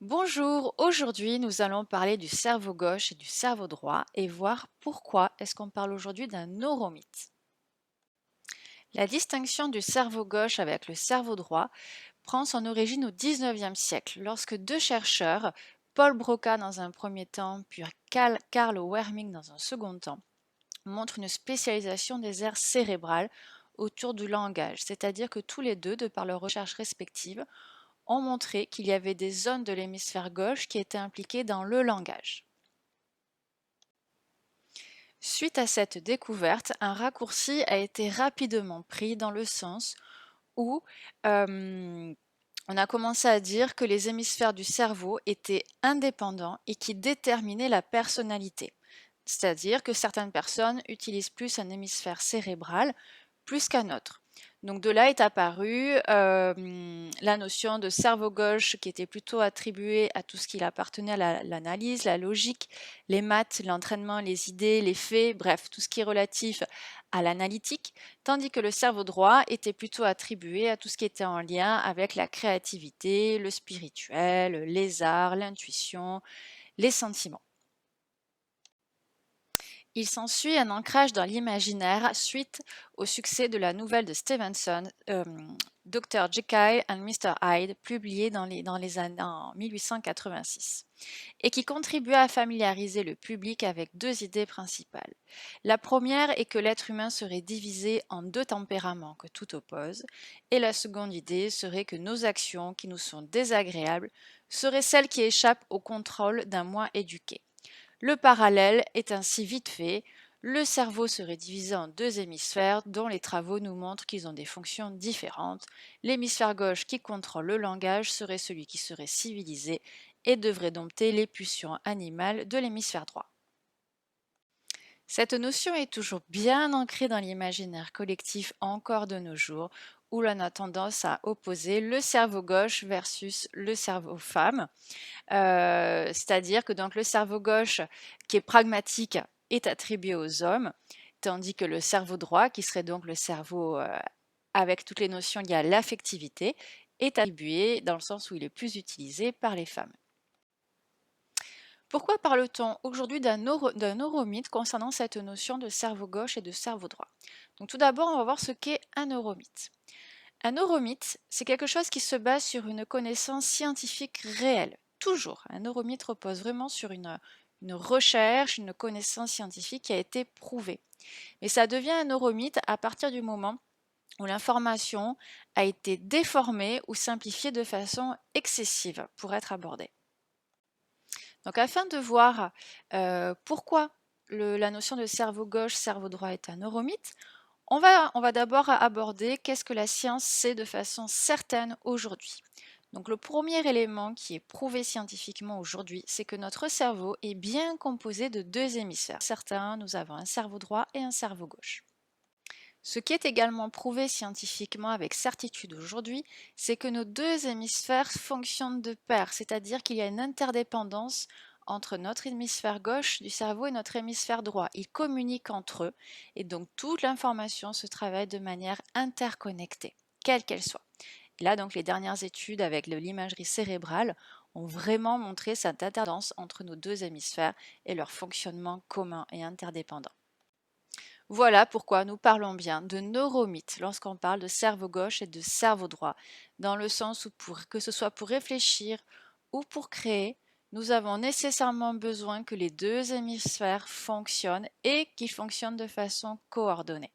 Bonjour, aujourd'hui nous allons parler du cerveau gauche et du cerveau droit et voir pourquoi est-ce qu'on parle aujourd'hui d'un neuromythe. La distinction du cerveau gauche avec le cerveau droit prend son origine au XIXe siècle lorsque deux chercheurs, Paul Broca dans un premier temps puis Karl Werming dans un second temps, montrent une spécialisation des aires cérébrales autour du langage, c'est-à-dire que tous les deux, de par leurs recherches respectives, ont montré qu'il y avait des zones de l'hémisphère gauche qui étaient impliquées dans le langage. Suite à cette découverte, un raccourci a été rapidement pris dans le sens où on a commencé à dire que les hémisphères du cerveau étaient indépendants et qui déterminaient la personnalité. C'est-à-dire que certaines personnes utilisent plus un hémisphère cérébral plus qu'un autre. Donc de là est apparue la notion de cerveau gauche qui était plutôt attribuée à tout ce qui appartenait à l'analyse, la logique, les maths, l'entraînement, les idées, les faits, bref, tout ce qui est relatif à l'analytique, tandis que le cerveau droit était plutôt attribué à tout ce qui était en lien avec la créativité, le spirituel, les arts, l'intuition, les sentiments. Il s'ensuit un ancrage dans l'imaginaire suite au succès de la nouvelle de Stevenson, Dr. Jekyll and Mr. Hyde, publiée dans les années en 1886, et qui contribua à familiariser le public avec deux idées principales. La première est que l'être humain serait divisé en deux tempéraments que tout oppose, et la seconde idée serait que nos actions qui nous sont désagréables seraient celles qui échappent au contrôle d'un moi éduqué. Le parallèle est ainsi vite fait, le cerveau serait divisé en deux hémisphères dont les travaux nous montrent qu'ils ont des fonctions différentes. L'hémisphère gauche qui contrôle le langage serait celui qui serait civilisé et devrait dompter les pulsions animales de l'hémisphère droit. Cette notion est toujours bien ancrée dans l'imaginaire collectif encore de nos jours, où l'on a tendance à opposer le cerveau gauche versus le cerveau femme. C'est-à-dire que donc le cerveau gauche, qui est pragmatique, est attribué aux hommes, tandis que le cerveau droit, qui serait donc le cerveau avec toutes les notions liées à l'affectivité, est attribué dans le sens où il est plus utilisé par les femmes. Pourquoi parle-t-on aujourd'hui d'un neuromythe concernant cette notion de cerveau gauche et de cerveau droit? Donc tout d'abord, on va voir ce qu'est un neuromythe. Un neuromythe, c'est quelque chose qui se base sur une connaissance scientifique réelle. Toujours. Un neuromythe repose vraiment sur une recherche, une connaissance scientifique qui a été prouvée. Mais ça devient un neuromythe à partir du moment où l'information a été déformée ou simplifiée de façon excessive pour être abordée. Donc afin de voir pourquoi la notion de cerveau gauche, cerveau droit est un neuromythe, on va d'abord aborder qu'est-ce que la science sait de façon certaine aujourd'hui. Donc le premier élément qui est prouvé scientifiquement aujourd'hui, c'est que notre cerveau est bien composé de deux hémisphères. Certains, nous avons un cerveau droit et un cerveau gauche. Ce qui est également prouvé scientifiquement avec certitude aujourd'hui, c'est que nos deux hémisphères fonctionnent de pair, c'est-à-dire qu'il y a une interdépendance entre notre hémisphère gauche du cerveau et notre hémisphère droit. Ils communiquent entre eux et donc toute l'information se travaille de manière interconnectée, quelle qu'elle soit. Et là, donc, les dernières études avec l'imagerie cérébrale ont vraiment montré cette interdépendance entre nos deux hémisphères et leur fonctionnement commun et interdépendant. Voilà pourquoi nous parlons bien de neuromythe lorsqu'on parle de cerveau gauche et de cerveau droit, dans le sens où que ce soit pour réfléchir ou pour créer, nous avons nécessairement besoin que les deux hémisphères fonctionnent et qu'ils fonctionnent de façon coordonnée.